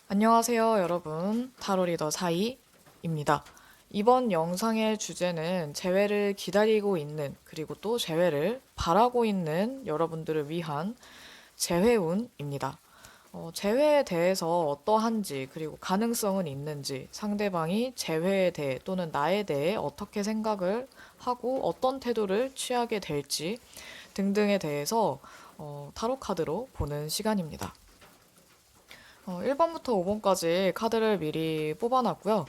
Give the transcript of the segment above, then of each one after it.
안녕하세요, 여러분. 타로 리더 사이입니다. 이번 영상의 주제는 재회를 기다리고 있는, 그리고 또 재회를 바라고 있는 여러분들을 위한 재회운입니다. 재회에 대해서 어떠한지, 그리고 가능성은 있는지, 상대방이 재회에 대해 또는 나에 대해 어떻게 생각을 하고 어떤 태도를 취하게 될지 등등에 대해서 타로 카드로 보는 시간입니다. 1번부터 5번까지 카드를 미리 뽑아놨고요.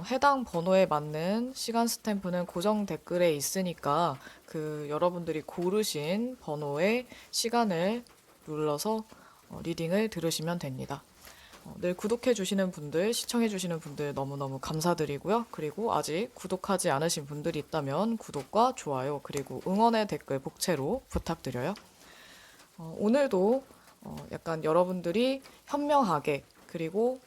해당 번호에 맞는 시간 스탬프는 고정 댓글에 있으니까 여러분들이 고르신 번호의 시간을 눌러서 리딩을 들으시면 됩니다. 늘 구독해주시는 분들, 시청해주시는 분들 너무너무 감사드리고요. 그리고 아직 구독하지 않으신 분들이 있다면 구독과 좋아요, 그리고 응원의 댓글 복채로 부탁드려요. 오늘도 약간 여러분들이 현명하게 그리고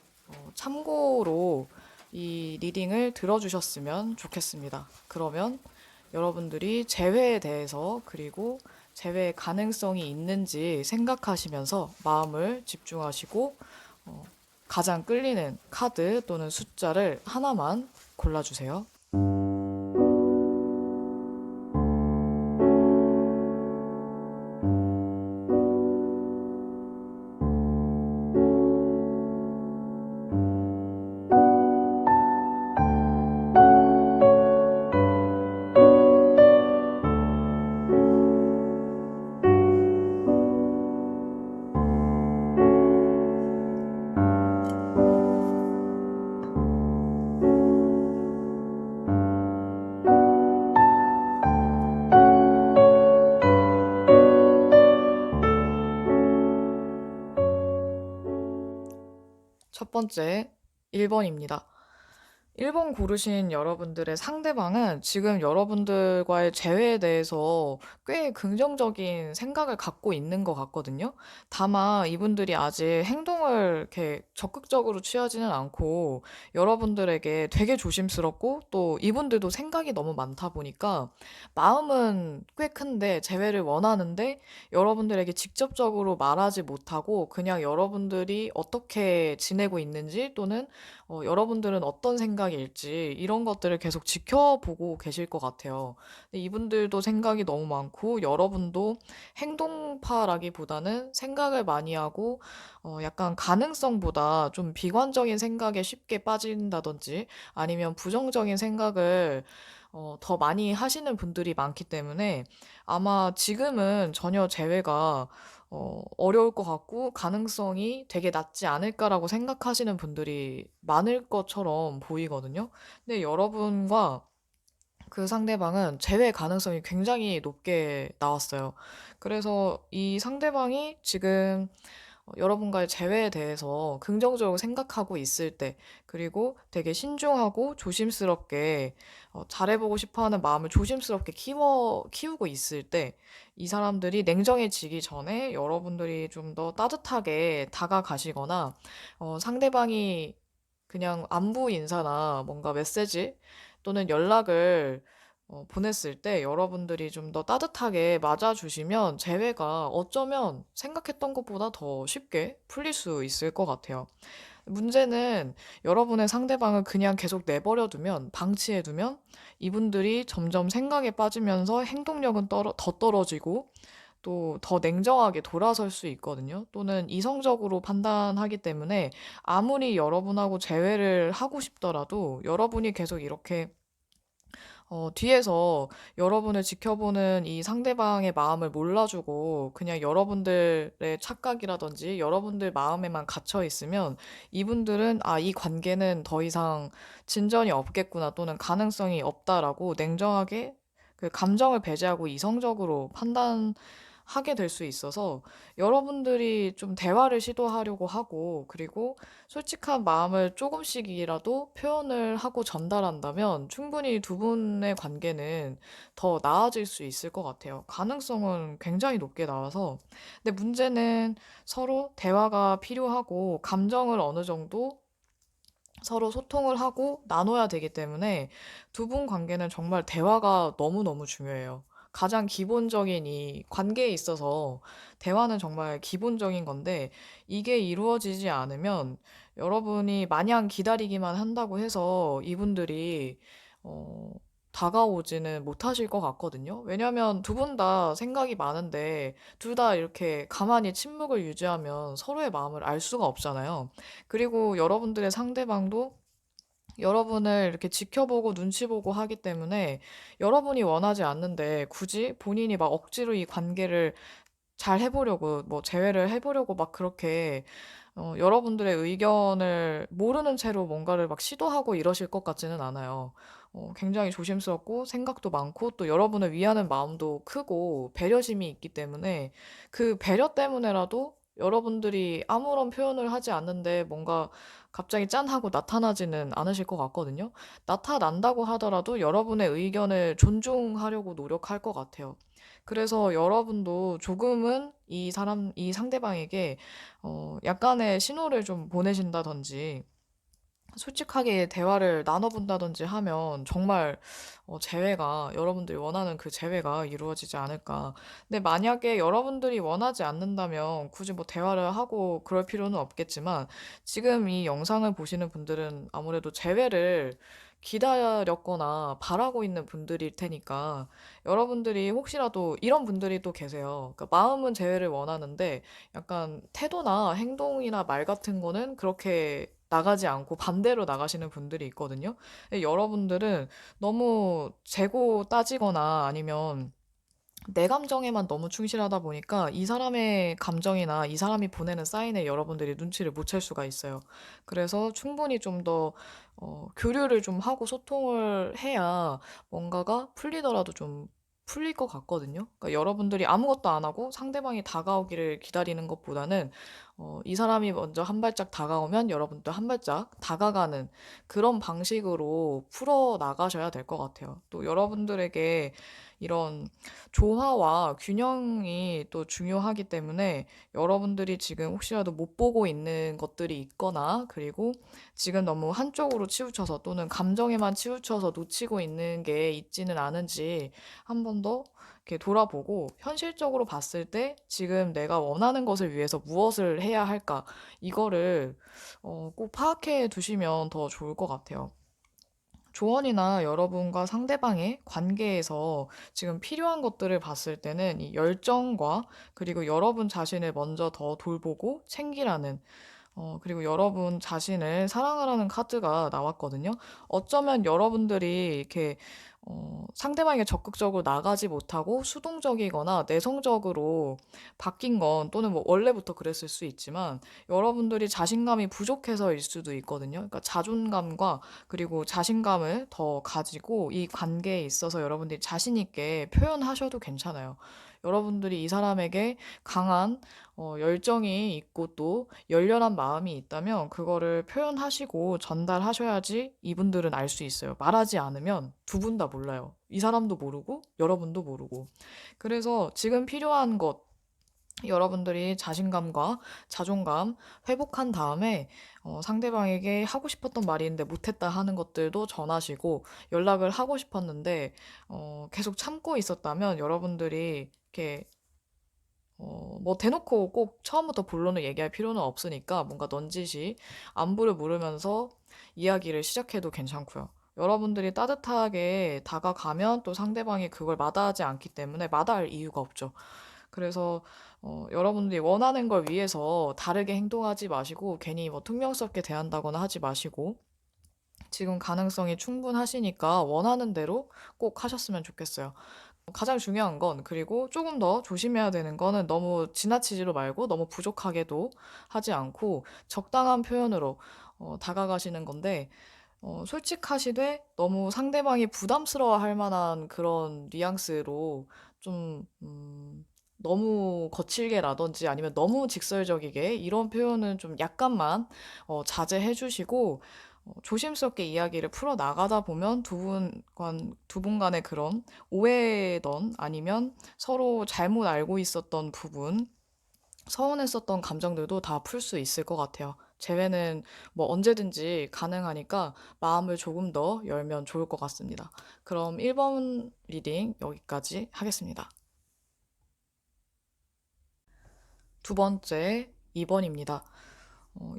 참고로 이 리딩을 들어주셨으면 좋겠습니다. 그러면 여러분들이 재회에 대해서 그리고 재회의 가능성이 있는지 생각하시면서 마음을 집중하시고 가장 끌리는 카드 또는 숫자를 하나만 골라주세요. 첫 번째, 1번입니다. 1번 고르신 여러분들의 상대방은 지금 여러분들과의 재회에 대해서 꽤 긍정적인 생각을 갖고 있는 것 같거든요. 다만 이분들이 아직 행동을 이렇게 적극적으로 취하지는 않고 여러분들에게 되게 조심스럽고 또 이분들도 생각이 너무 많다 보니까 마음은 꽤 큰데 재회를 원하는데 여러분들에게 직접적으로 말하지 못하고 그냥 여러분들이 어떻게 지내고 있는지 또는 여러분들은 어떤 생각일지 이런 것들을 계속 지켜보고 계실 것 같아요. 근데 이분들도 생각이 너무 많고 여러분도 행동파라기보다는 생각을 많이 하고 약간 가능성보다 좀 비관적인 생각에 쉽게 빠진다든지 아니면 부정적인 생각을 더 많이 하시는 분들이 많기 때문에 아마 지금은 전혀 재회가 어려울 것 같고 가능성이 되게 낮지 않을까라고 생각하시는 분들이 많을 것처럼 보이거든요. 근데 여러분과 그 상대방은 재회 가능성이 굉장히 높게 나왔어요. 그래서 이 상대방이 지금 여러분과의 재회에 대해서 긍정적으로 생각하고 있을 때, 그리고 되게 신중하고 조심스럽게 잘해보고 싶어 하는 마음을 조심스럽게 키우고 있을 때, 이 사람들이 냉정해지기 전에 여러분들이 좀 더 따뜻하게 다가가시거나, 상대방이 그냥 안부 인사나 뭔가 메시지 또는 연락을 보냈을 때 여러분들이 좀 더 따뜻하게 맞아주시면 재회가 어쩌면 생각했던 것보다 더 쉽게 풀릴 수 있을 것 같아요. 문제는 여러분의 상대방을 그냥 계속 내버려 두면, 방치해 두면 이분들이 점점 생각에 빠지면서 행동력은 더 떨어지고 또 더 냉정하게 돌아설 수 있거든요. 또는 이성적으로 판단하기 때문에 아무리 여러분하고 재회를 하고 싶더라도 여러분이 계속 이렇게 뒤에서 여러분을 지켜보는 이 상대방의 마음을 몰라주고 그냥 여러분들의 착각이라든지 여러분들 마음에만 갇혀 있으면 이분들은 아, 이 관계는 더 이상 진전이 없겠구나 또는 가능성이 없다라고 냉정하게 그 감정을 배제하고 이성적으로 판단하게 될 수 있어서 여러분들이 좀 대화를 시도하려고 하고 그리고 솔직한 마음을 조금씩이라도 표현을 하고 전달한다면 충분히 두 분의 관계는 더 나아질 수 있을 것 같아요. 가능성은 굉장히 높게 나와서. 근데 문제는 서로 대화가 필요하고 감정을 어느 정도 서로 소통을 하고 나눠야 되기 때문에 두 분 관계는 정말 대화가 너무너무 중요해요. 가장 기본적인 이 관계에 있어서 대화는 정말 기본적인 건데 이게 이루어지지 않으면 여러분이 마냥 기다리기만 한다고 해서 이분들이 어, 다가오지는 못하실 것 같거든요. 왜냐면 두 분 다 생각이 많은데 둘 다 이렇게 가만히 침묵을 유지하면 서로의 마음을 알 수가 없잖아요. 그리고 여러분들의 상대방도 여러분을 이렇게 지켜보고 눈치 보고 하기 때문에 여러분이 원하지 않는데 굳이 본인이 막 억지로 이 관계를 잘 해보려고, 뭐, 재회를 해보려고 막 그렇게, 여러분들의 의견을 모르는 채로 뭔가를 막 시도하고 이러실 것 같지는 않아요. 굉장히 조심스럽고 생각도 많고 또 여러분을 위하는 마음도 크고 배려심이 있기 때문에 그 배려 때문에라도 여러분들이 아무런 표현을 하지 않는데 뭔가 갑자기 짠 하고 나타나지는 않으실 것 같거든요. 나타난다고 하더라도 여러분의 의견을 존중하려고 노력할 것 같아요. 그래서 여러분도 조금은 이 상대방에게, 약간의 신호를 좀 보내신다든지, 솔직하게 대화를 나눠본다든지 하면 정말 재회가 여러분들이 원하는 그 재회가 이루어지지 않을까. 근데 만약에 여러분들이 원하지 않는다면 굳이 뭐 대화를 하고 그럴 필요는 없겠지만 지금 이 영상을 보시는 분들은 아무래도 재회를 기다렸거나 바라고 있는 분들일 테니까 여러분들이 혹시라도 이런 분들이 또 계세요. 그러니까 마음은 재회를 원하는데 약간 태도나 행동이나 말 같은 거는 그렇게 나가지 않고 반대로 나가시는 분들이 있거든요. 근데 여러분들은 너무 재고 따지거나 아니면 내 감정에만 너무 충실하다 보니까 이 사람의 감정이나 이 사람이 보내는 사인에 여러분들이 눈치를 못 챌 수가 있어요. 그래서 충분히 좀 더 교류를 좀 하고 소통을 해야 뭔가가 풀리더라도 좀 풀릴 것 같거든요. 그러니까 여러분들이 아무것도 안 하고 상대방이 다가오기를 기다리는 것보다는 이 사람이 먼저 한 발짝 다가오면 여러분도 한 발짝 다가가는 그런 방식으로 풀어 나가셔야 될 것 같아요. 또 여러분들에게 이런 조화와 균형이 또 중요하기 때문에 여러분들이 지금 혹시라도 못 보고 있는 것들이 있거나 그리고 지금 너무 한쪽으로 치우쳐서 또는 감정에만 치우쳐서 놓치고 있는 게 있지는 않은지 한 번 더 이렇게 돌아보고 현실적으로 봤을 때 지금 내가 원하는 것을 위해서 무엇을 해야 할까 이거를 꼭 파악해 두시면 더 좋을 것 같아요. 조언이나 여러분과 상대방의 관계에서 지금 필요한 것들을 봤을 때는 이 열정과 그리고 여러분 자신을 먼저 더 돌보고 챙기라는 그리고 여러분 자신을 사랑하라는 카드가 나왔거든요. 어쩌면 여러분들이 이렇게 상대방에게 적극적으로 나가지 못하고 수동적이거나 내성적으로 바뀐 건 또는 뭐 원래부터 그랬을 수 있지만 여러분들이 자신감이 부족해서일 수도 있거든요. 그러니까 자존감과 그리고 자신감을 더 가지고 이 관계에 있어서 여러분들이 자신 있게 표현하셔도 괜찮아요. 여러분들이 이 사람에게 강한 열정이 있고 또 열렬한 마음이 있다면 그거를 표현하시고 전달하셔야지 이분들은 알 수 있어요. 말하지 않으면 두 분 다 몰라요. 이 사람도 모르고 여러분도 모르고. 그래서 지금 필요한 것 여러분들이 자신감과 자존감 회복한 다음에 상대방에게 하고 싶었던 말이 있는데 못했다 하는 것들도 전하시고 연락을 하고 싶었는데 계속 참고 있었다면 여러분들이 이렇게 뭐 대놓고 꼭 처음부터 본론을 얘기할 필요는 없으니까 뭔가 넌지시 안부를 물으면서 이야기를 시작해도 괜찮고요. 여러분들이 따뜻하게 다가가면 또 상대방이 그걸 마다하지 않기 때문에 마다할 이유가 없죠. 그래서 여러분들이 원하는 걸 위해서 다르게 행동하지 마시고 괜히 뭐 퉁명스럽게 대한다거나 하지 마시고 지금 가능성이 충분하시니까 원하는 대로 꼭 하셨으면 좋겠어요. 가장 중요한 건 그리고 조금 더 조심해야 되는 거는 너무 지나치지도 말고 너무 부족하게도 하지 않고 적당한 표현으로 다가가시는 건데 솔직하시되 너무 상대방이 부담스러워할 만한 그런 뉘앙스로 좀 너무 거칠게라든지 아니면 너무 직설적이게 이런 표현은 좀 약간만 자제해 주시고 조심스럽게 이야기를 풀어 나가다 보면 두 분 간의 그런 오해던 아니면 서로 잘못 알고 있었던 부분, 서운했었던 감정들도 다 풀 수 있을 것 같아요. 재회는 뭐 언제든지 가능하니까 마음을 조금 더 열면 좋을 것 같습니다. 그럼 1번 리딩 여기까지 하겠습니다. 두 번째, 2번입니다.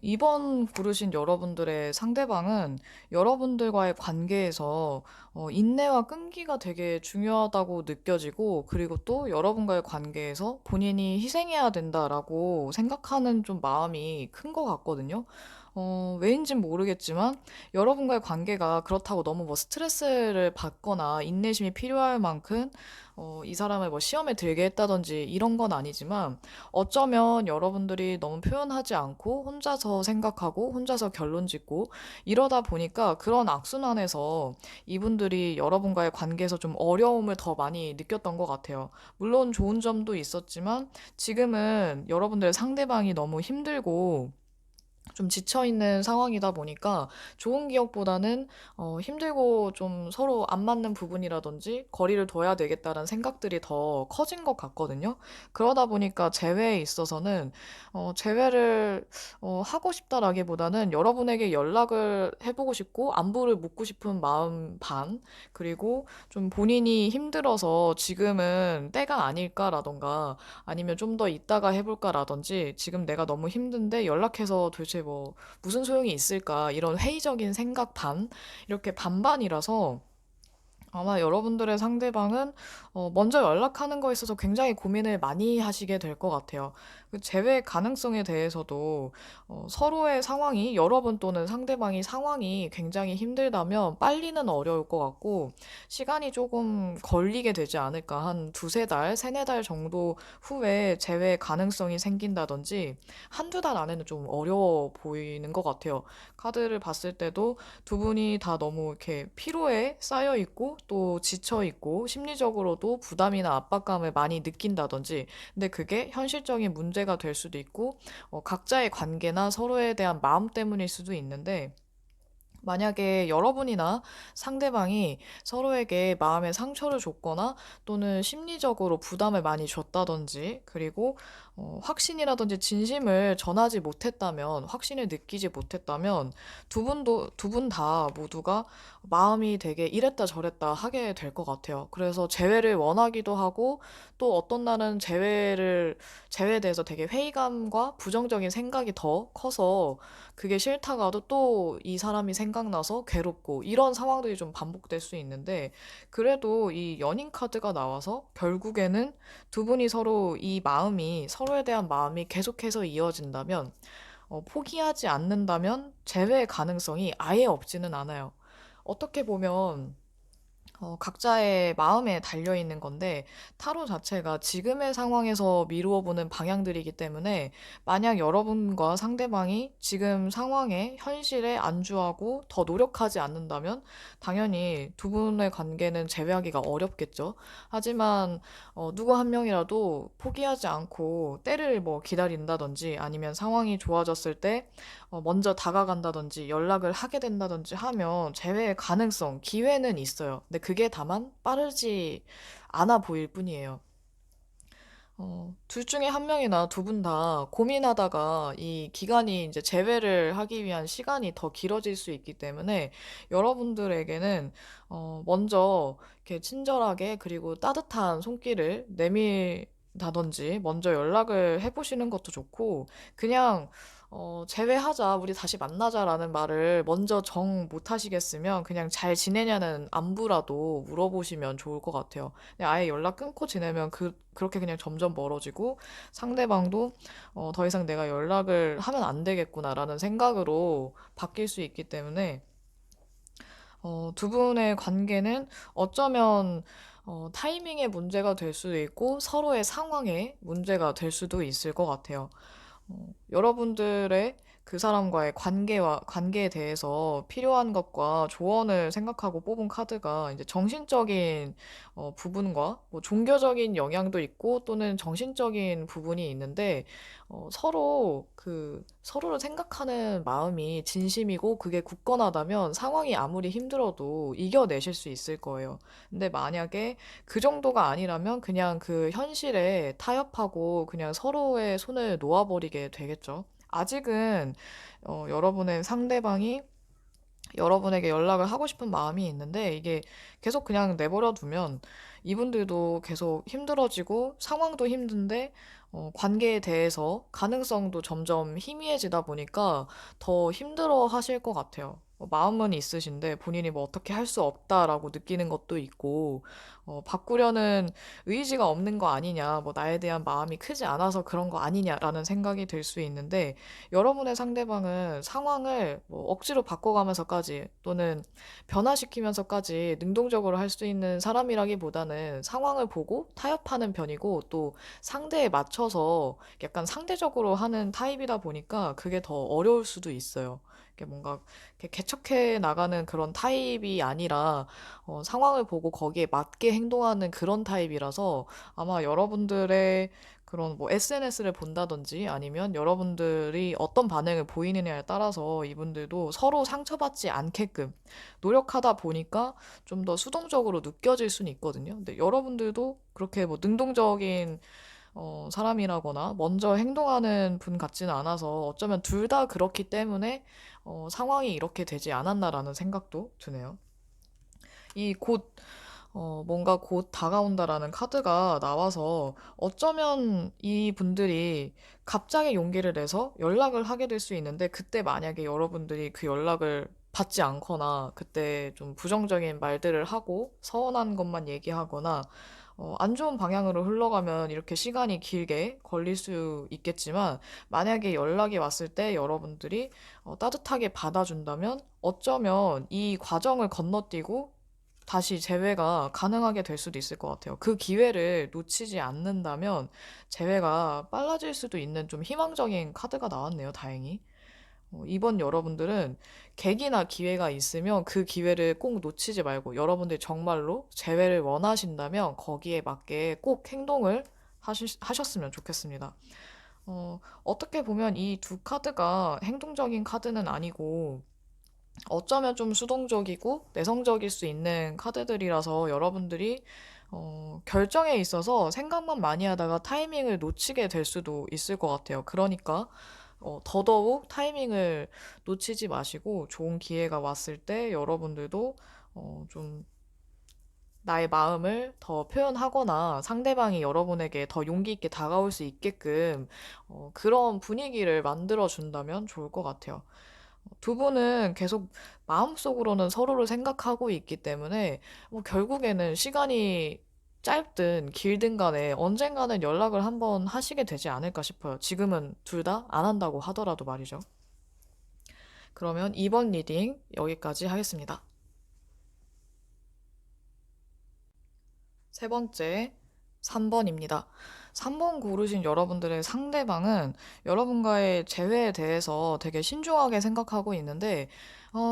2번 고르신 여러분들의 상대방은 여러분들과의 관계에서 인내와 끈기가 되게 중요하다고 느껴지고, 그리고 또 여러분과의 관계에서 본인이 희생해야 된다라고 생각하는 좀 마음이 큰 것 같거든요. 왜인진 모르겠지만 여러분과의 관계가 그렇다고 너무 뭐 스트레스를 받거나 인내심이 필요할 만큼 이 사람을 뭐 시험에 들게 했다든지 이런 건 아니지만, 어쩌면 여러분들이 너무 표현하지 않고 혼자서 생각하고 혼자서 결론 짓고 이러다 보니까 그런 악순환에서 이분들이 여러분과의 관계에서 좀 어려움을 더 많이 느꼈던 것 같아요. 물론 좋은 점도 있었지만 지금은 여러분들의 상대방이 너무 힘들고 좀 지쳐있는 상황이다 보니까 좋은 기억보다는 힘들고 좀 서로 안 맞는 부분이라든지 거리를 둬야 되겠다는 생각들이 더 커진 것 같거든요. 그러다 보니까 재회에 있어서는 재회를 하고 싶다라기보다는 여러분에게 연락을 해보고 싶고 안부를 묻고 싶은 마음 반, 그리고 좀 본인이 힘들어서 지금은 때가 아닐까라던가 아니면 좀 더 있다가 해볼까라든지 지금 내가 너무 힘든데 연락해서 도대체 뭐 무슨 소용이 있을까 이런 회의적인 생각 반, 이렇게 반반이라서 아마 여러분들의 상대방은 먼저 연락하는 거에 있어서 굉장히 고민을 많이 하시게 될 것 같아요. 그 재회 가능성에 대해서도 서로의 상황이, 여러분 또는 상대방이 상황이 굉장히 힘들다면 빨리는 어려울 것 같고 시간이 조금 걸리게 되지 않을까. 한 두세 달, 세네 달 정도 후에 재회 가능성이 생긴다든지 한두 달 안에는 좀 어려워 보이는 것 같아요. 카드를 봤을 때도 두 분이 다 너무 이렇게 피로에 쌓여 있고 또 지쳐 있고 심리적으로도 부담이나 압박감을 많이 느낀다든지, 근데 그게 현실적인 문제가 될 수도 있고 각자의 관계나 서로에 대한 마음 때문일 수도 있는데, 만약에 여러분이나 상대방이 서로에게 마음의 상처를 줬거나 또는 심리적으로 부담을 많이 줬다든지, 그리고 확신이라든지 진심을 전하지 못했다면, 확신을 느끼지 못했다면 두 분 다 모두가 마음이 되게 이랬다 저랬다 하게 될 것 같아요. 그래서 재회를 원하기도 하고, 또 어떤 날은 재회에 대해서 되게 회의감과 부정적인 생각이 더 커서 그게 싫다가도 또 이 사람이 생각나서 괴롭고 이런 상황들이 좀 반복될 수 있는데, 그래도 이 연인 카드가 나와서 결국에는 두 분이 서로 이 마음이, 서로에 대한 마음이 계속해서 이어진다면, 포기하지 않는다면 재회의 가능성이 아예 없지는 않아요. 어떻게 보면 각자의 마음에 달려 있는 건데, 타로 자체가 지금의 상황에서 미루어 보는 방향들이기 때문에 만약 여러분과 상대방이 지금 상황에, 현실에 안주하고 더 노력하지 않는다면 당연히 두 분의 관계는 재회하기가 어렵겠죠. 하지만 누구 한 명이라도 포기하지 않고 때를 뭐 기다린다든지 아니면 상황이 좋아졌을 때 먼저 다가간다든지 연락을 하게 된다든지 하면 재회의 가능성, 기회는 있어요. 근데 그게 다만 빠르지 않아 보일 뿐이에요. 둘 중에 한 명이나 두 분 다 고민하다가 이 기간이, 이제 재회를 하기 위한 시간이 더 길어질 수 있기 때문에 여러분들에게는 먼저 이렇게 친절하게 그리고 따뜻한 손길을 내밀다든지 먼저 연락을 해보시는 것도 좋고, 그냥 재회하자, 우리 다시 만나자라는 말을 먼저 정 못하시겠으면 그냥 잘 지내냐는 안부라도 물어보시면 좋을 것 같아요. 그냥 아예 연락 끊고 지내면 그렇게 그냥 점점 멀어지고 상대방도 더 이상 내가 연락을 하면 안 되겠구나라는 생각으로 바뀔 수 있기 때문에 두 분의 관계는 어쩌면 타이밍의 문제가 될 수도 있고 서로의 상황의 문제가 될 수도 있을 것 같아요. 여러분들의 그 사람과의 관계에 대해서 필요한 것과 조언을 생각하고 뽑은 카드가 이제 정신적인 부분과 뭐 종교적인 영향도 있고 또는 정신적인 부분이 있는데, 서로를 생각하는 마음이 진심이고 그게 굳건하다면 상황이 아무리 힘들어도 이겨내실 수 있을 거예요. 근데 만약에 그 정도가 아니라면 그냥 그 현실에 타협하고 그냥 서로의 손을 놓아버리게 되겠죠. 아직은 여러분의 상대방이 여러분에게 연락을 하고 싶은 마음이 있는데 이게 계속 그냥 내버려 두면 이분들도 계속 힘들어지고 상황도 힘든데 관계에 대해서 가능성도 점점 희미해지다 보니까 더 힘들어 하실 것 같아요. 마음은 있으신데 본인이 뭐 어떻게 할 수 없다라고 느끼는 것도 있고, 바꾸려는 의지가 없는 거 아니냐, 뭐 나에 대한 마음이 크지 않아서 그런 거 아니냐라는 생각이 들 수 있는데, 여러분의 상대방은 상황을 뭐 억지로 바꿔가면서까지 또는 변화시키면서까지 능동적으로 할 수 있는 사람이라기보다는 상황을 보고 타협하는 편이고 또 상대에 맞춰서 약간 상대적으로 하는 타입이다 보니까 그게 더 어려울 수도 있어요. 이게 뭔가 이렇게 개척해 나가는 그런 타입이 아니라 상황을 보고 거기에 맞게 행동하는 그런 타입이라서 아마 여러분들의 그런 뭐 SNS를 본다든지 아니면 여러분들이 어떤 반응을 보이느냐에 따라서 이분들도 서로 상처받지 않게끔 노력하다 보니까 좀 더 수동적으로 느껴질 수는 있거든요. 근데 여러분들도 그렇게 뭐 능동적인 사람이라거나 먼저 행동하는 분 같지는 않아서 어쩌면 둘 다 그렇기 때문에 상황이 이렇게 되지 않았나라는 생각도 드네요. 이 뭔가 곧 다가온다라는 카드가 나와서 어쩌면 이 분들이 갑자기 용기를 내서 연락을 하게 될 수 있는데 그때 만약에 여러분들이 그 연락을 받지 않거나 그때 좀 부정적인 말들을 하고 서운한 것만 얘기하거나 안 좋은 방향으로 흘러가면 이렇게 시간이 길게 걸릴 수 있겠지만 만약에 연락이 왔을 때 여러분들이 따뜻하게 받아준다면 어쩌면 이 과정을 건너뛰고 다시 재회가 가능하게 될 수도 있을 것 같아요. 그 기회를 놓치지 않는다면 재회가 빨라질 수도 있는 좀 희망적인 카드가 나왔네요, 다행히. 이번 여러분들은 계기나 기회가 있으면 그 기회를 꼭 놓치지 말고 여러분들이 정말로 재회를 원하신다면 거기에 맞게 꼭 행동을 하셨으면 좋겠습니다. 어떻게 보면 이 두 카드가 행동적인 카드는 아니고 어쩌면 좀 수동적이고 내성적일 수 있는 카드들이라서 여러분들이 결정에 있어서 생각만 많이 하다가 타이밍을 놓치게 될 수도 있을 것 같아요. 그러니까 더더욱 타이밍을 놓치지 마시고 좋은 기회가 왔을 때 여러분들도 좀 나의 마음을 더 표현하거나 상대방이 여러분에게 더 용기 있게 다가올 수 있게끔 그런 분위기를 만들어 준다면 좋을 것 같아요. 두 분은 계속 마음속으로는 서로를 생각하고 있기 때문에 뭐 결국에는 시간이 짧든 길든 간에 언젠가는 연락을 한번 하시게 되지 않을까 싶어요. 지금은 둘 다 안 한다고 하더라도 말이죠. 그러면 이번 리딩 여기까지 하겠습니다. 세 번째, 3번입니다. 3번 고르신 여러분들의 상대방은 여러분과의 재회에 대해서 되게 신중하게 생각하고 있는데,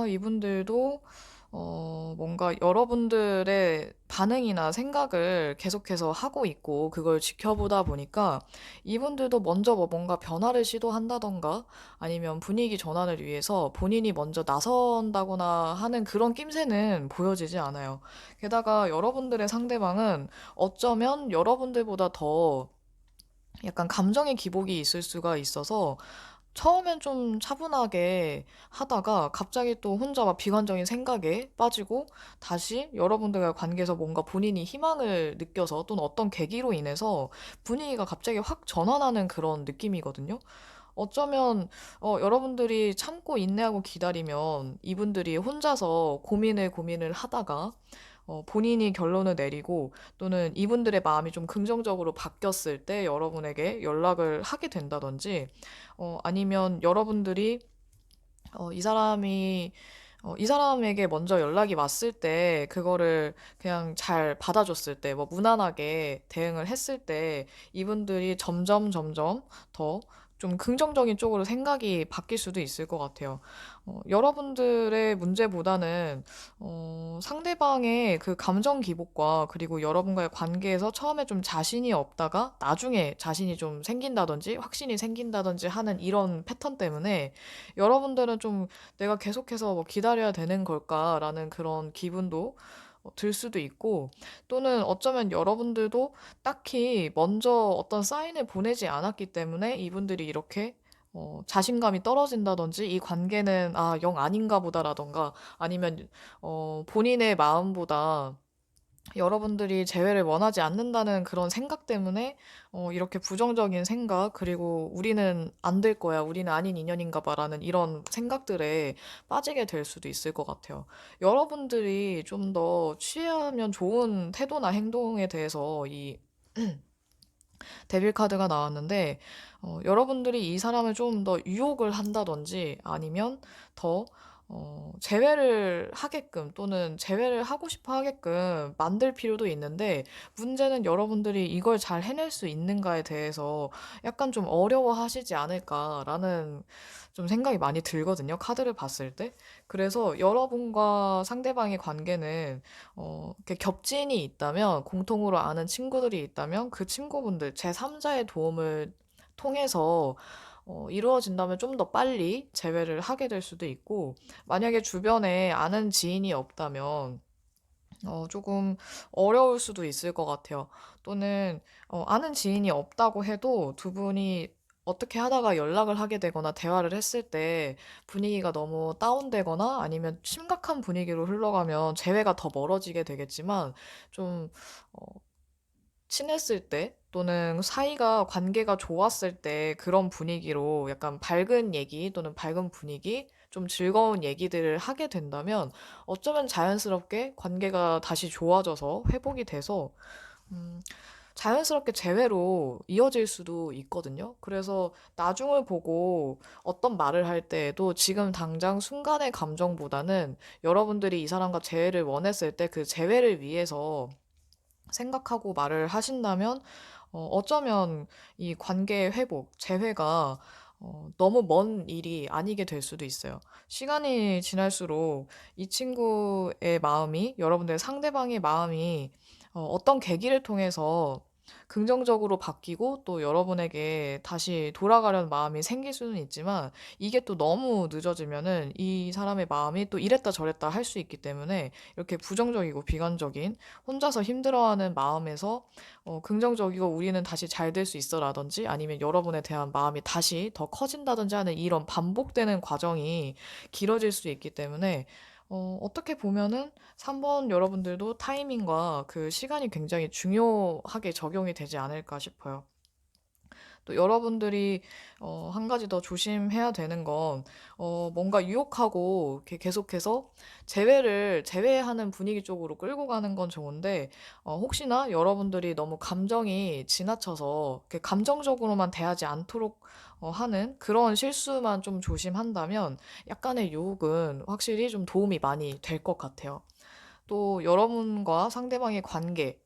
이분들도 뭔가 여러분들의 반응이나 생각을 계속해서 하고 있고, 그걸 지켜보다 보니까 이분들도 먼저 뭐 뭔가 변화를 시도한다던가, 아니면 분위기 전환을 위해서 본인이 먼저 나선다거나 하는 그런 낌새는 보여지지 않아요. 게다가 여러분들의 상대방은 어쩌면 여러분들보다 더 약간 감정의 기복이 있을 수가 있어서 처음엔 좀 차분하게 하다가 갑자기 또 혼자 막 비관적인 생각에 빠지고 다시 여러분들과 관계에서 뭔가 본인이 희망을 느껴서 또는 어떤 계기로 인해서 분위기가 갑자기 확 전환하는 그런 느낌이거든요. 어쩌면 여러분들이 참고 인내하고 기다리면 이분들이 혼자서 고민을 하다가 본인이 결론을 내리고 또는 이분들의 마음이 좀 긍정적으로 바뀌었을 때 여러분에게 연락을 하게 된다든지 아니면 여러분들이 이 사람이 이 사람에게 먼저 연락이 왔을 때 그거를 그냥 잘 받아줬을 때 뭐 무난하게 대응을 했을 때 이분들이 점점 더 좀 긍정적인 쪽으로 생각이 바뀔 수도 있을 것 같아요. 여러분들의 문제보다는 상대방의 그 감정 기복과 그리고 여러분과의 관계에서 처음에 좀 자신이 없다가 나중에 자신이 좀 생긴다든지 확신이 생긴다든지 하는 이런 패턴 때문에 여러분들은 좀 내가 계속해서 뭐 기다려야 되는 걸까라는 그런 기분도 들 수도 있고 또는 어쩌면 여러분들도 딱히 먼저 어떤 사인을 보내지 않았기 때문에 이분들이 이렇게 자신감이 떨어진다든지 이 관계는 영 아닌가 보다라던가 아니면 본인의 마음보다 여러분들이 재회를 원하지 않는다는 그런 생각 때문에 이렇게 부정적인 생각, 그리고 우리는 안 될 거야, 우리는 아닌 인연인가 봐라는 이런 생각들에 빠지게 될 수도 있을 것 같아요. 여러분들이 좀 더 취하면 좋은 태도나 행동에 대해서 이 데빌 카드가 나왔는데, 여러분들이 이 사람을 좀 더 유혹을 한다든지 아니면 더 제외를 하게끔 또는 제외를 하고 싶어 하게끔 만들 필요도 있는데, 문제는 여러분들이 이걸 잘 해낼 수 있는가에 대해서 약간 좀 어려워하시지 않을까라는 좀 생각이 많이 들거든요. 카드를 봤을 때. 그래서 여러분과 상대방의 관계는 이렇게 겹친이 있다면, 공통으로 아는 친구들이 있다면 그 친구분들, 제3자의 도움을 통해서 이루어진다면 좀 더 빨리 재회를 하게 될 수도 있고, 만약에 주변에 아는 지인이 없다면 조금 어려울 수도 있을 것 같아요. 또는 아는 지인이 없다고 해도 두 분이 어떻게 하다가 연락을 하게 되거나 대화를 했을 때 분위기가 너무 다운되거나 아니면 심각한 분위기로 흘러가면 재회가 더 멀어지게 되겠지만, 좀 어, 친했을 때 또는 사이가 관계가 좋았을 때 그런 분위기로 약간 밝은 얘기 또는 밝은 분위기, 좀 즐거운 얘기들을 하게 된다면 어쩌면 자연스럽게 관계가 다시 좋아져서 회복이 돼서 음, 자연스럽게 재회로 이어질 수도 있거든요. 그래서 나중을 보고 어떤 말을 할 때에도 지금 당장 순간의 감정보다는 여러분들이 이 사람과 재회를 원했을 때 그 재회를 위해서 생각하고 말을 하신다면 어쩌면 이 관계의 회복, 재회가 너무 먼 일이 아니게 될 수도 있어요. 시간이 지날수록 이 친구의 마음이, 여러분들 상대방의 마음이 어떤 계기를 통해서 긍정적으로 바뀌고 또 여러분에게 다시 돌아가려는 마음이 생길 수는 있지만, 이게 또 너무 늦어지면은 이 사람의 마음이 또 이랬다 저랬다 할 수 있기 때문에, 이렇게 부정적이고 비관적인 혼자서 힘들어하는 마음에서 긍정적이고 우리는 다시 잘 될 수 있어라든지 아니면 여러분에 대한 마음이 다시 더 커진다든지 하는 이런 반복되는 과정이 길어질 수 있기 때문에, 어떻게 보면은 3번 여러분들도 타이밍과 그 시간이 굉장히 중요하게 적용이 되지 않을까 싶어요. 또 여러분들이 한 가지 더 조심해야 되는 건, 뭔가 유혹하고 이렇게 계속해서 제외하는 분위기 쪽으로 끌고 가는 건 좋은데, 혹시나 여러분들이 너무 감정이 지나쳐서 이렇게 감정적으로만 대하지 않도록 하는 그런 실수만 좀 조심한다면 약간의 유혹은 확실히 좀 도움이 많이 될 것 같아요. 또 여러분과 상대방의 관계,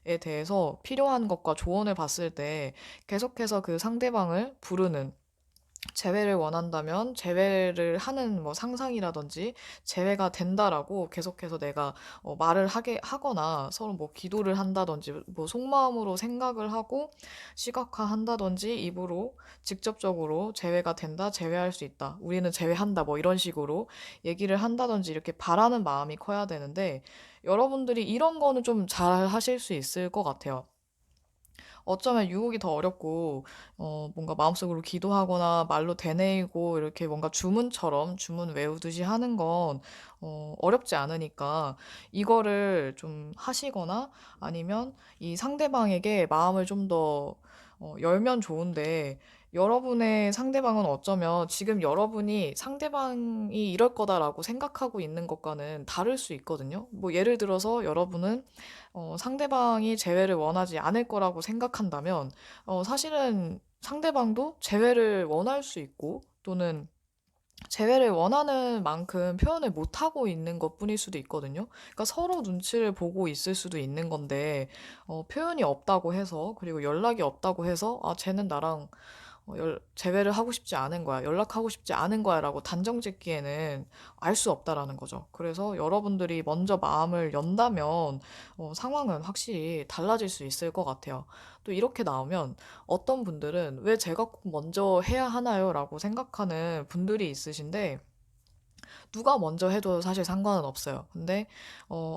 에 대해서 필요한 것과 조언을 받을 때 계속해서 그 상대방을 부르는, 재회를 원한다면 재회를 하는 뭐 상상이라든지 재회가 된다라고 계속해서 내가 말을 하거나 서로 뭐 기도를 한다든지 뭐 속마음으로 생각을 하고 시각화한다든지 입으로 직접적으로 재회가 된다, 재회할 수 있다, 우리는 재회한다, 뭐 이런 식으로 얘기를 한다든지 이렇게 바라는 마음이 커야 되는데, 여러분들이 이런 거는 좀 잘 하실 수 있을 것 같아요. 어쩌면 유혹이 더 어렵고, 뭔가 마음속으로 기도하거나 말로 되뇌이고 이렇게 뭔가 주문처럼 주문 외우듯이 하는 건, 어렵지 않으니까 이거를 좀 하시거나 아니면 이 상대방에게 마음을 좀 더 열면 좋은데, 여러분의 상대방은 어쩌면 지금 여러분이 상대방이 이럴 거다라고 생각하고 있는 것과는 다를 수 있거든요. 뭐 예를 들어서 여러분은 상대방이 재회를 원하지 않을 거라고 생각한다면, 사실은 상대방도 재회를 원할 수 있고, 또는 재회를 원하는 만큼 표현을 못하고 있는 것 뿐일 수도 있거든요. 그러니까 서로 눈치를 보고 있을 수도 있는 건데, 표현이 없다고 해서, 그리고 연락이 없다고 해서, 쟤는 나랑 재회를 하고 싶지 않은 거야, 연락하고 싶지 않은 거야 라고 단정 짓기에는 알 수 없다라는 거죠. 그래서 여러분들이 먼저 마음을 연다면 상황은 확실히 달라질 수 있을 것 같아요. 또 이렇게 나오면 어떤 분들은 왜 제가 꼭 먼저 해야 하나요? 라고 생각하는 분들이 있으신데, 누가 먼저 해도 사실 상관은 없어요. 근데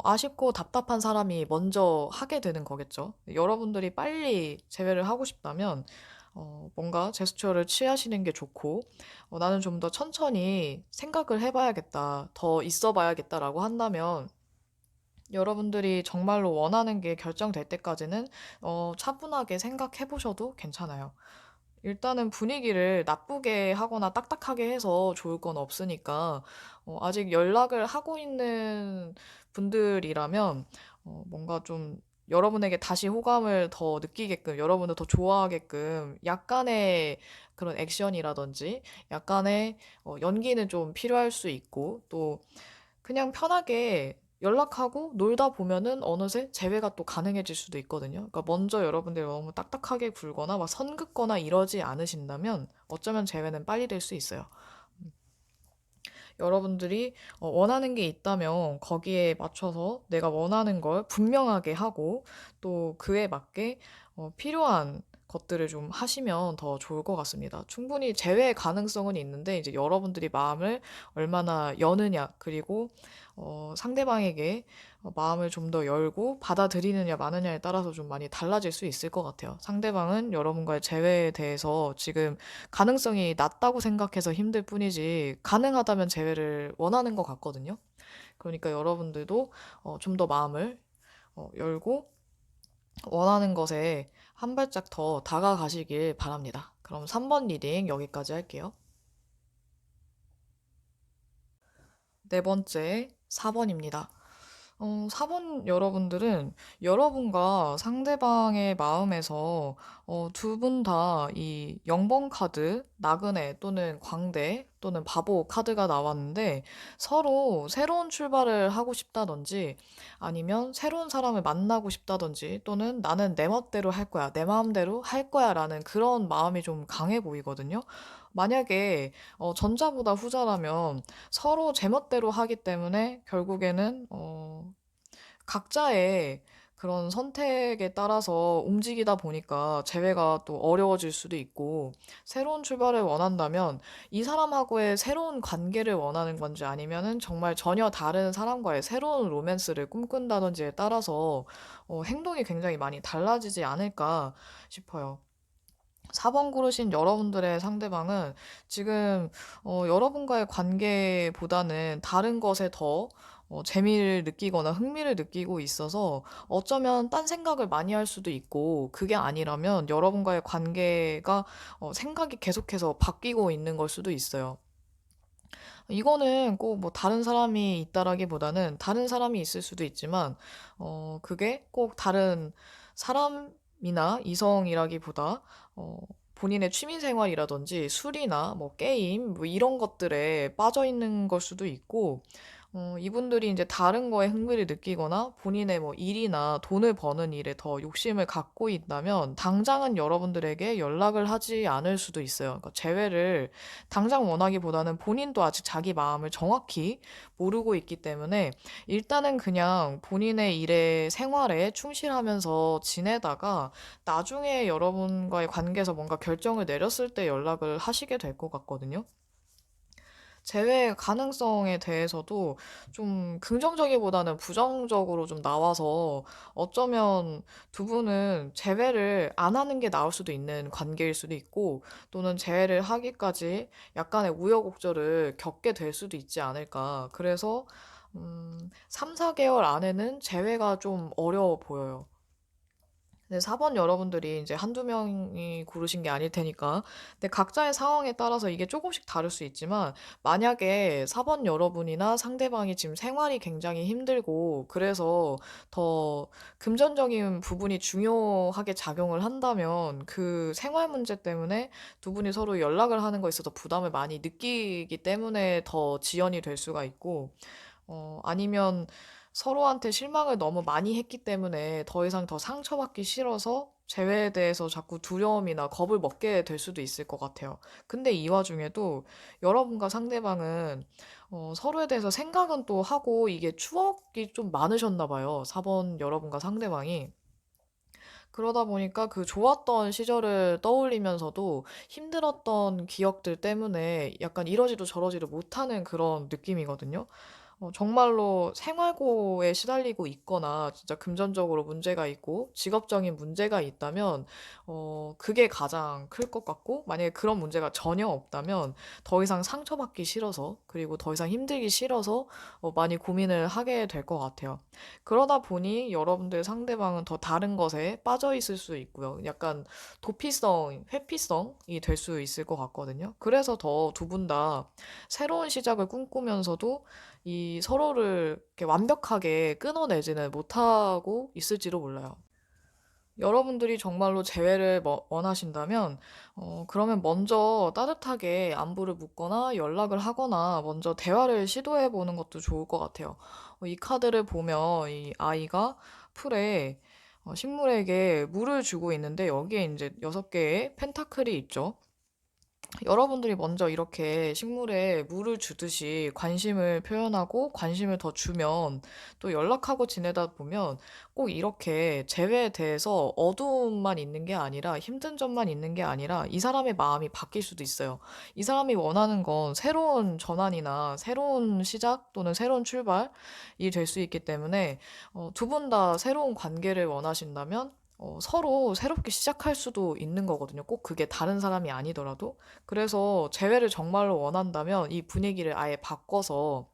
아쉽고 답답한 사람이 먼저 하게 되는 거겠죠. 여러분들이 빨리 재회를 하고 싶다면 뭔가 제스처를 취하시는 게 좋고, 나는 좀 더 천천히 생각을 해봐야겠다, 더 있어 봐야겠다라고 한다면, 여러분들이 정말로 원하는 게 결정될 때까지는 차분하게 생각해 보셔도 괜찮아요. 일단은 분위기를 나쁘게 하거나 딱딱하게 해서 좋을 건 없으니까, 아직 연락을 하고 있는 분들이라면, 뭔가 좀 여러분에게 다시 호감을 더 느끼게끔, 여러분을 더 좋아하게끔 약간의 그런 액션이라든지, 약간의 연기는 좀 필요할 수 있고, 또 그냥 편하게 연락하고 놀다 보면은 어느새 재회가 또 가능해질 수도 있거든요. 그러니까 먼저 여러분들이 너무 딱딱하게 굴거나 막 선 긋거나 이러지 않으신다면 어쩌면 재회는 빨리 될 수 있어요. 여러분들이 원하는 게 있다면 거기에 맞춰서 내가 원하는 걸 분명하게 하고, 또 그에 맞게 필요한 것들을 좀 하시면 더 좋을 것 같습니다. 충분히 재회 가능성은 있는데 이제 여러분들이 마음을 얼마나 여느냐, 그리고 상대방에게 마음을 좀 더 열고 받아들이느냐 마느냐에 따라서 좀 많이 달라질 수 있을 것 같아요. 상대방은 여러분과의 재회에 대해서 지금 가능성이 낮다고 생각해서 힘들 뿐이지, 가능하다면 재회를 원하는 것 같거든요. 그러니까 여러분들도 좀 더 마음을 열고 원하는 것에 한 발짝 더 다가가시길 바랍니다. 그럼 3번 리딩 여기까지 할게요. 네 번째, 4번입니다. 4번 여러분들은 여러분과 상대방의 마음에서 두 분 다 이 0번 카드, 나그네 또는 광대 또는 바보 카드가 나왔는데, 서로 새로운 출발을 하고 싶다든지 아니면 새로운 사람을 만나고 싶다든지, 또는 나는 내 멋대로 할 거야, 내 마음대로 할 거야 라는 그런 마음이 좀 강해 보이거든요. 만약에 전자보다 후자라면 서로 제멋대로 하기 때문에 결국에는 각자의 그런 선택에 따라서 움직이다 보니까 재회가 또 어려워질 수도 있고, 새로운 출발을 원한다면 이 사람하고의 새로운 관계를 원하는 건지 아니면은 정말 전혀 다른 사람과의 새로운 로맨스를 꿈꾼다든지에 따라서 행동이 굉장히 많이 달라지지 않을까 싶어요. 4번 고르신 여러분들의 상대방은 지금 여러분과의 관계보다는 다른 것에 더 재미를 느끼거나 흥미를 느끼고 있어서 어쩌면 딴 생각을 많이 할 수도 있고, 그게 아니라면 여러분과의 관계가 생각이 계속해서 바뀌고 있는 걸 수도 있어요. 이거는 꼭 뭐 다른 사람이 있다라기보다는 다른 사람이 있을 수도 있지만, 그게 꼭 다른 사람이나 이성이라기보다 어, 본인의 취미 생활이라든지 술이나 뭐 게임 뭐 이런 것들에 빠져 있는 걸 수도 있고, 이분들이 이제 다른 거에 흥미를 느끼거나 본인의 뭐 일이나 돈을 버는 일에 더 욕심을 갖고 있다면 당장은 여러분들에게 연락을 하지 않을 수도 있어요. 그러니까 재회를 당장 원하기보다는 본인도 아직 자기 마음을 정확히 모르고 있기 때문에 일단은 그냥 본인의 일에 생활에 충실하면서 지내다가 나중에 여러분과의 관계에서 뭔가 결정을 내렸을 때 연락을 하시게 될 것 같거든요. 재회 가능성에 대해서도 좀 긍정적이보다는 부정적으로 좀 나와서 어쩌면 두 분은 재회를 안 하는 게 나을 수도 있는 관계일 수도 있고, 또는 재회를 하기까지 약간의 우여곡절을 겪게 될 수도 있지 않을까. 그래서 3, 4개월 안에는 재회가 좀 어려워 보여요. 네, 4번 여러분들이 이제 한두 명이 고르신 게 아닐 테니까. 근데 각자의 상황에 따라서 이게 조금씩 다를 수 있지만, 만약에 4번 여러분이나 상대방이 지금 생활이 굉장히 힘들고, 그래서 더 금전적인 부분이 중요하게 작용을 한다면, 그 생활 문제 때문에 두 분이 서로 연락을 하는 거에 있어서 부담을 많이 느끼기 때문에 더 지연이 될 수가 있고, 아니면 서로한테 실망을 너무 많이 했기 때문에 더 이상 더 상처받기 싫어서 재회에 대해서 자꾸 두려움이나 겁을 먹게 될 수도 있을 것 같아요. 근데 이 와중에도 여러분과 상대방은 서로에 대해서 생각은 또 하고, 이게 추억이 좀 많으셨나 봐요. 4번 여러분과 상대방이. 그러다 보니까 그 좋았던 시절을 떠올리면서도 힘들었던 기억들 때문에 약간 이러지도 저러지도 못하는 그런 느낌이거든요. 정말로 생활고에 시달리고 있거나 진짜 금전적으로 문제가 있고 직업적인 문제가 있다면 그게 가장 클 것 같고, 만약에 그런 문제가 전혀 없다면 더 이상 상처받기 싫어서, 그리고 더 이상 힘들기 싫어서 많이 고민을 하게 될 것 같아요. 그러다 보니 여러분들 상대방은 더 다른 것에 빠져 있을 수 있고요. 약간 도피성, 회피성이 될 수 있을 것 같거든요. 그래서 더 두 분 다 새로운 시작을 꿈꾸면서도 이 서로를 이렇게 완벽하게 끊어내지는 못하고 있을지도 몰라요. 여러분들이 정말로 재회를 원하신다면, 그러면 먼저 따뜻하게 안부를 묻거나 연락을 하거나 먼저 대화를 시도해 보는 것도 좋을 것 같아요. 이 카드를 보면 이 아이가 풀에 식물에게 물을 주고 있는데 여기에 이제 6개의 펜타클이 있죠. 여러분들이 먼저 이렇게 식물에 물을 주듯이 관심을 표현하고 관심을 더 주면, 또 연락하고 지내다 보면 꼭 이렇게 재회에 대해서 어두움만 있는 게 아니라, 힘든 점만 있는 게 아니라 이 사람의 마음이 바뀔 수도 있어요. 이 사람이 원하는 건 새로운 전환이나 새로운 시작 또는 새로운 출발이 될 수 있기 때문에, 두 분 다 새로운 관계를 원하신다면 서로 새롭게 시작할 수도 있는 거거든요. 꼭 그게 다른 사람이 아니더라도. 그래서 재회를 정말로 원한다면 이 분위기를 아예 바꿔서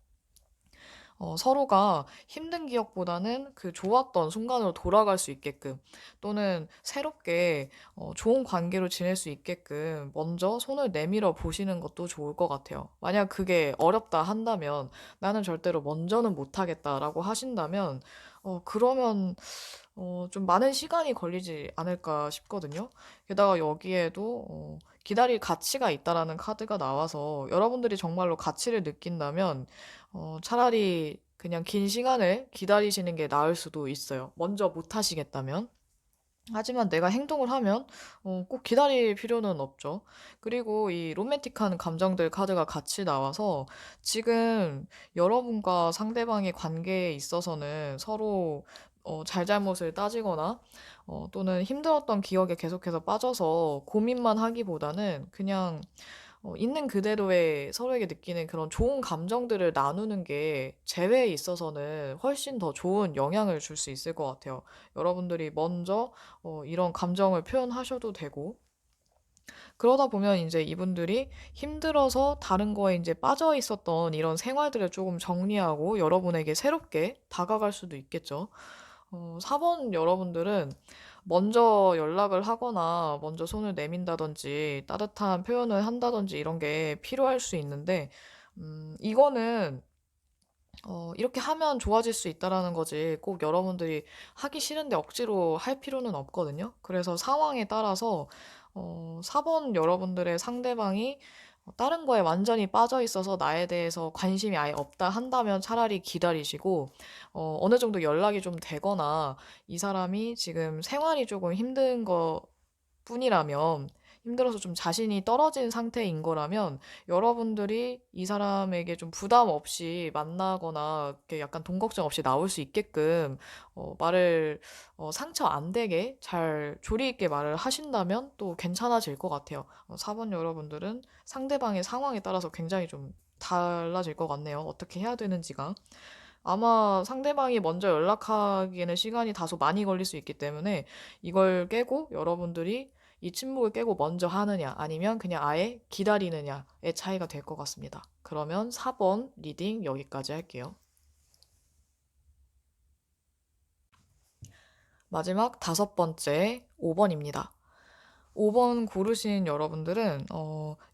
서로가 힘든 기억보다는 그 좋았던 순간으로 돌아갈 수 있게끔, 또는 새롭게 좋은 관계로 지낼 수 있게끔 먼저 손을 내밀어 보시는 것도 좋을 것 같아요. 만약 그게 어렵다 한다면, 나는 절대로 먼저는 못하겠다라고 하신다면, 그러면 좀 많은 시간이 걸리지 않을까 싶거든요. 게다가 여기에도 기다릴 가치가 있다라는 카드가 나와서, 여러분들이 정말로 가치를 느낀다면 차라리 그냥 긴 시간을 기다리시는 게 나을 수도 있어요. 먼저 못 하시겠다면. 하지만 내가 행동을 하면 꼭 기다릴 필요는 없죠. 그리고 이 로맨틱한 감정들 카드가 같이 나와서, 지금 여러분과 상대방의 관계에 있어서는 서로 잘잘못을 따지거나 또는 힘들었던 기억에 계속해서 빠져서 고민만 하기보다는 그냥 있는 그대로의 서로에게 느끼는 그런 좋은 감정들을 나누는 게 재회에 있어서는 훨씬 더 좋은 영향을 줄 수 있을 것 같아요. 여러분들이 먼저 이런 감정을 표현하셔도 되고, 그러다 보면 이제 이분들이 힘들어서 다른 거에 이제 빠져 있었던 이런 생활들을 조금 정리하고 여러분에게 새롭게 다가갈 수도 있겠죠. 4번 여러분들은 먼저 연락을 하거나 먼저 손을 내민다든지 따뜻한 표현을 한다든지 이런 게 필요할 수 있는데, 이거는 이렇게 하면 좋아질 수 있다라는 거지, 꼭 여러분들이 하기 싫은데 억지로 할 필요는 없거든요. 그래서 상황에 따라서 4번 여러분들의 상대방이 다른 거에 완전히 빠져 있어서 나에 대해서 관심이 아예 없다 한다면 차라리 기다리시고, 어느 정도 연락이 좀 되거나 이 사람이 지금 생활이 조금 힘든 거 뿐이라면, 힘들어서 좀 자신이 떨어진 상태인 거라면, 여러분들이 이 사람에게 좀 부담 없이 만나거나 이렇게 약간 돈 걱정 없이 나올 수 있게끔 말을 상처 안 되게 잘 조리 있게 말을 하신다면 또 괜찮아질 것 같아요. 4번 여러분들은 상대방의 상황에 따라서 굉장히 좀 달라질 것 같네요. 어떻게 해야 되는지가. 아마 상대방이 먼저 연락하기에는 시간이 다소 많이 걸릴 수 있기 때문에, 이걸 깨고 여러분들이 이 침묵을 깨고 먼저 하느냐 아니면 그냥 아예 기다리느냐의 차이가 될 것 같습니다. 그러면 4번 리딩 여기까지 할게요. 마지막 5번째 5번입니다. 5번 고르신 여러분들은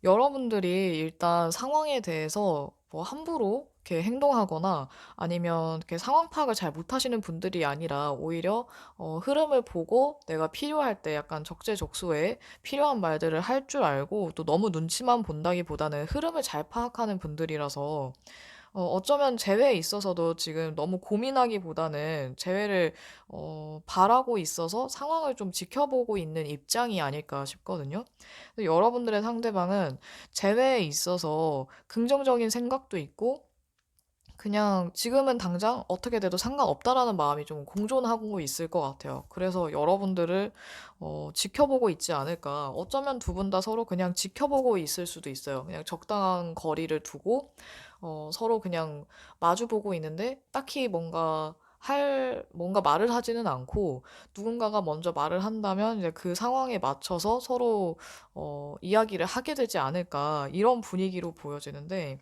여러분들이 일단 상황에 대해서 뭐 함부로 이렇게 행동하거나 아니면 이렇게 상황 파악을 잘 못하시는 분들이 아니라, 오히려 흐름을 보고 내가 필요할 때 약간 적재적소에 필요한 말들을 할 줄 알고, 또 너무 눈치만 본다기보다는 흐름을 잘 파악하는 분들이라서, 어쩌면 재회에 있어서도 지금 너무 고민하기보다는 재회를 바라고 있어서 상황을 좀 지켜보고 있는 입장이 아닐까 싶거든요. 근데 여러분들의 상대방은 재회에 있어서 긍정적인 생각도 있고, 그냥 지금은 당장 어떻게 돼도 상관없다라는 마음이 좀 공존하고 있을 것 같아요. 그래서 여러분들을 지켜보고 있지 않을까. 어쩌면 두 분 다 서로 그냥 지켜보고 있을 수도 있어요. 그냥 적당한 거리를 두고 서로 그냥 마주보고 있는데 딱히 뭔가 말을 하지는 않고 누군가가 먼저 말을 한다면 이제 그 상황에 맞춰서 서로 이야기를 하게 되지 않을까. 이런 분위기로 보여지는데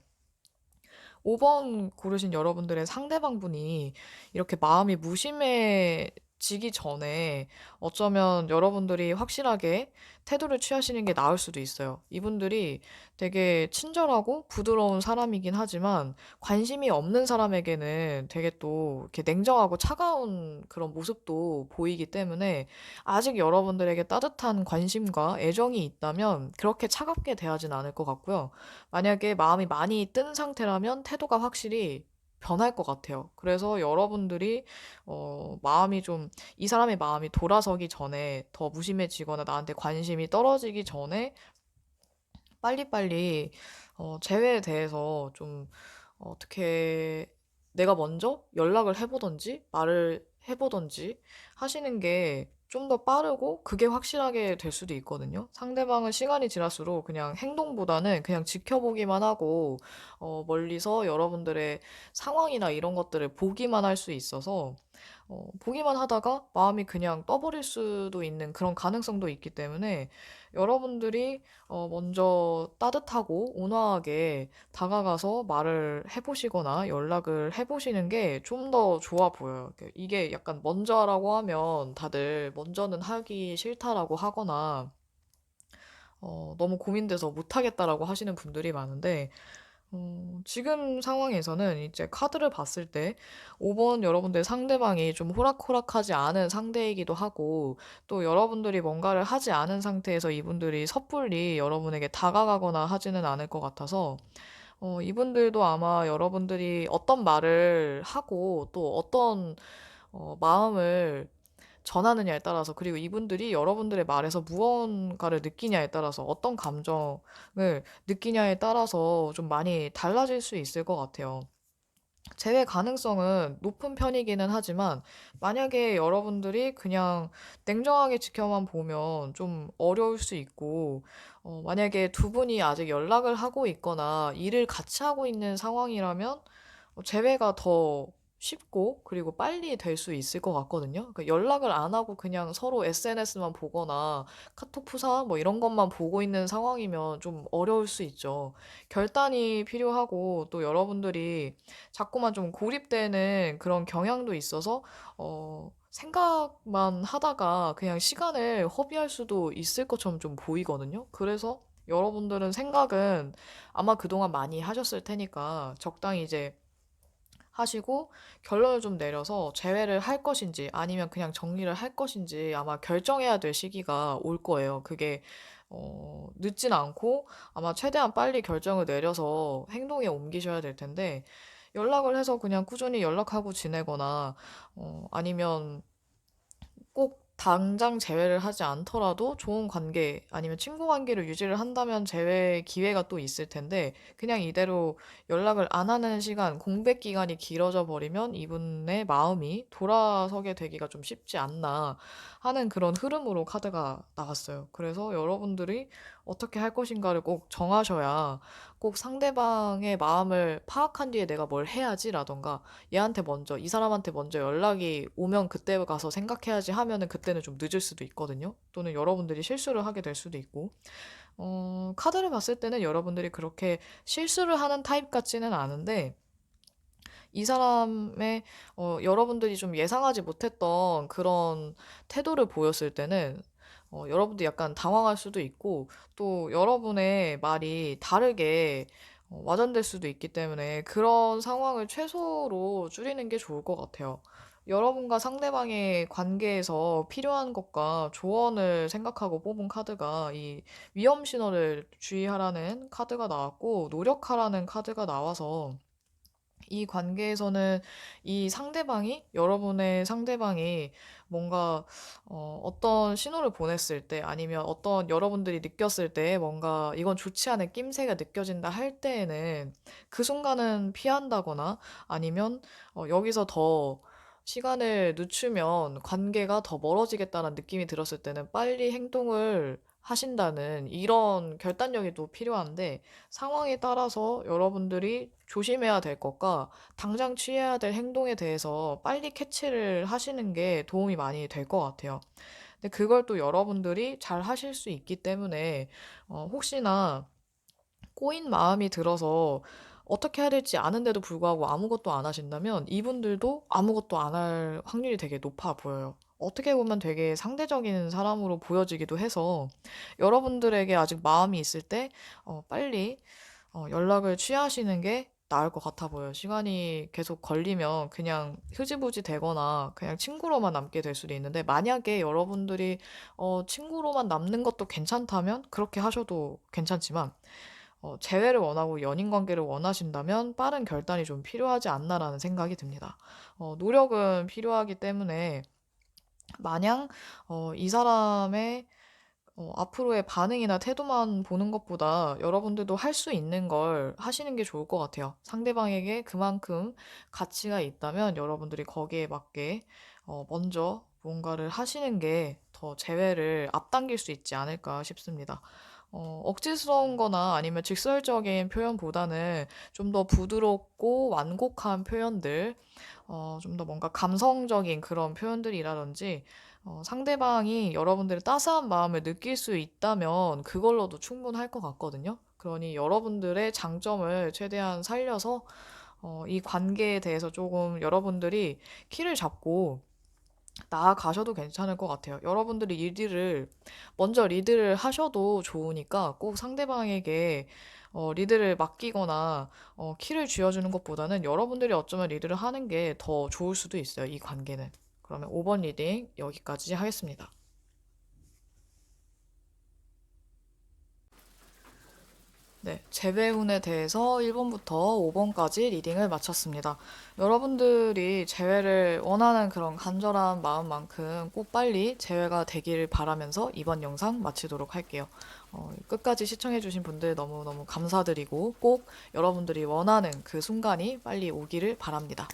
5번 고르신 여러분들의 상대방분이 이렇게 마음이 무심해지기 전에 어쩌면 여러분들이 확실하게 태도를 취하시는 게 나을 수도 있어요. 이분들이 되게 친절하고 부드러운 사람이긴 하지만 관심이 없는 사람에게는 되게 또 이렇게 냉정하고 차가운 그런 모습도 보이기 때문에 아직 여러분들에게 따뜻한 관심과 애정이 있다면 그렇게 차갑게 대하진 않을 것 같고요. 만약에 마음이 많이 뜬 상태라면 태도가 확실히 변할 것 같아요. 그래서 여러분들이 마음이 좀 이 사람의 마음이 돌아서기 전에 더 무심해지거나 나한테 관심이 떨어지기 전에 빨리빨리 재회에 대해서 좀 어떻게 내가 먼저 연락을 해보던지 말을 해보던지 하시는 게 좀 더 빠르고 그게 확실하게 될 수도 있거든요. 상대방은 시간이 지날수록 그냥 행동보다는 그냥 지켜보기만 하고 멀리서 여러분들의 상황이나 이런 것들을 보기만 할 수 있어서 보기만 하다가 마음이 그냥 떠버릴 수도 있는 그런 가능성도 있기 때문에 여러분들이 먼저 따뜻하고 온화하게 다가가서 말을 해보시거나 연락을 해보시는 게 좀 더 좋아 보여요. 이게 약간 먼저 하라고 하면 다들 먼저는 하기 싫다라고 하거나 너무 고민돼서 못하겠다라고 하시는 분들이 많은데 지금 상황에서는 이제 카드를 봤을 때 5번 여러분들 상대방이 좀 호락호락하지 않은 상대이기도 하고 또 여러분들이 뭔가를 하지 않은 상태에서 이분들이 섣불리 여러분에게 다가가거나 하지는 않을 것 같아서 이분들도 아마 여러분들이 어떤 말을 하고 또 어떤 마음을 전하느냐에 따라서 그리고 이분들이 여러분들의 말에서 무언가를 느끼냐에 따라서 어떤 감정을 느끼냐에 따라서 좀 많이 달라질 수 있을 것 같아요. 재회 가능성은 높은 편이기는 하지만 만약에 여러분들이 그냥 냉정하게 지켜만 보면 좀 어려울 수 있고 만약에 두 분이 아직 연락을 하고 있거나 일을 같이 하고 있는 상황이라면 재회가 더 쉽고 그리고 빨리 될 수 있을 것 같거든요. 그러니까 연락을 안 하고 그냥 서로 SNS만 보거나 카톡 푸사 뭐 이런 것만 보고 있는 상황이면 좀 어려울 수 있죠. 결단이 필요하고 또 여러분들이 자꾸만 좀 고립되는 그런 경향도 있어서 생각만 하다가 그냥 시간을 허비할 수도 있을 것처럼 좀 보이거든요. 그래서 여러분들은 생각은 아마 그동안 많이 하셨을 테니까 적당히 이제 하시고 결론을 좀 내려서 재회를 할 것인지 아니면 그냥 정리를 할 것인지 아마 결정해야 될 시기가 올 거예요. 그게 늦진 않고 아마 최대한 빨리 결정을 내려서 행동에 옮기셔야 될 텐데 연락을 해서 그냥 꾸준히 연락하고 지내거나 아니면 꼭 당장 재회를 하지 않더라도 좋은 관계 아니면 친구 관계를 유지를 한다면 재회 기회가 또 있을 텐데 그냥 이대로 연락을 안 하는 시간, 공백 기간이 길어져 버리면 이분의 마음이 돌아서게 되기가 좀 쉽지 않나 하는 그런 흐름으로 카드가 나왔어요. 그래서 여러분들이 어떻게 할 것인가를 꼭 정하셔야 꼭 상대방의 마음을 파악한 뒤에 내가 뭘 해야지라던가 얘한테 먼저, 이 사람한테 먼저 연락이 오면 그때 가서 생각해야지 하면은 그때는 좀 늦을 수도 있거든요. 또는 여러분들이 실수를 하게 될 수도 있고. 카드를 봤을 때는 여러분들이 그렇게 실수를 하는 타입 같지는 않은데, 이 사람의, 여러분들이 좀 예상하지 못했던 그런 태도를 보였을 때는, 여러분도 약간 당황할 수도 있고, 또 여러분의 말이 다르게 와전될 수도 있기 때문에 그런 상황을 최소로 줄이는 게 좋을 것 같아요. 여러분과 상대방의 관계에서 필요한 것과 조언을 생각하고 뽑은 카드가 이 위험 신호를 주의하라는 카드가 나왔고, 노력하라는 카드가 나와서 이 관계에서는 이 상대방이, 여러분의 상대방이 뭔가 어떤 신호를 보냈을 때, 아니면 어떤 여러분들이 느꼈을 때 뭔가 이건 좋지 않은 낌새가 느껴진다 할 때에는 그 순간은 피한다거나, 아니면 여기서 더 시간을 늦추면 관계가 더 멀어지겠다는 느낌이 들었을 때는 빨리 행동을 하신다는 이런 결단력이 또 필요한데, 상황에 따라서 여러분들이 조심해야 될 것과 당장 취해야 될 행동에 대해서 빨리 캐치를 하시는 게 도움이 많이 될 것 같아요. 근데 그걸 또 여러분들이 잘 하실 수 있기 때문에 혹시나 꼬인 마음이 들어서 어떻게 해야 될지 아는데도 불구하고 아무것도 안 하신다면 이분들도 아무것도 안 할 확률이 되게 높아 보여요. 어떻게 보면 되게 상대적인 사람으로 보여지기도 해서, 여러분들에게 아직 마음이 있을 때 빨리 연락을 취하시는 게 나을 것 같아 보여요. 시간이 계속 걸리면 그냥 흐지부지 되거나 그냥 친구로만 남게 될 수도 있는데, 만약에 여러분들이 친구로만 남는 것도 괜찮다면 그렇게 하셔도 괜찮지만, 재회를 원하고 연인 관계를 원하신다면 빠른 결단이 좀 필요하지 않나라는 생각이 듭니다. 노력은 필요하기 때문에, 마냥 이 사람의 앞으로의 반응이나 태도만 보는 것보다 여러분들도 할 수 있는 걸 하시는 게 좋을 것 같아요. 상대방에게 그만큼 가치가 있다면 여러분들이 거기에 맞게 먼저 뭔가를 하시는 게 더 재회를 앞당길 수 있지 않을까 싶습니다. 억지스러운 거나 아니면 직설적인 표현보다는 좀 더 부드럽고 완곡한 표현들, 좀 더 뭔가 감성적인 그런 표현들이라든지, 상대방이 여러분들의 따스한 마음을 느낄 수 있다면 그걸로도 충분할 것 같거든요. 그러니 여러분들의 장점을 최대한 살려서 이 관계에 대해서 조금 여러분들이 키를 잡고 나아가셔도 괜찮을 것 같아요. 여러분들이 먼저 리드를 하셔도 좋으니까, 꼭 상대방에게 리드를 맡기거나 키를 쥐어주는 것보다는 여러분들이 어쩌면 리드를 하는 게 더 좋을 수도 있어요, 이 관계는. 그러면 5번 리딩 여기까지 하겠습니다. 네, 재배운에 대해서 1번부터 5번까지 리딩을 마쳤습니다. 여러분들이 재회를 원하는 그런 간절한 마음만큼 꼭 빨리 재회가 되기를 바라면서 이번 영상 마치도록 할게요. 끝까지 시청해주신 분들 너무너무 감사드리고, 꼭 여러분들이 원하는 그 순간이 빨리 오기를 바랍니다.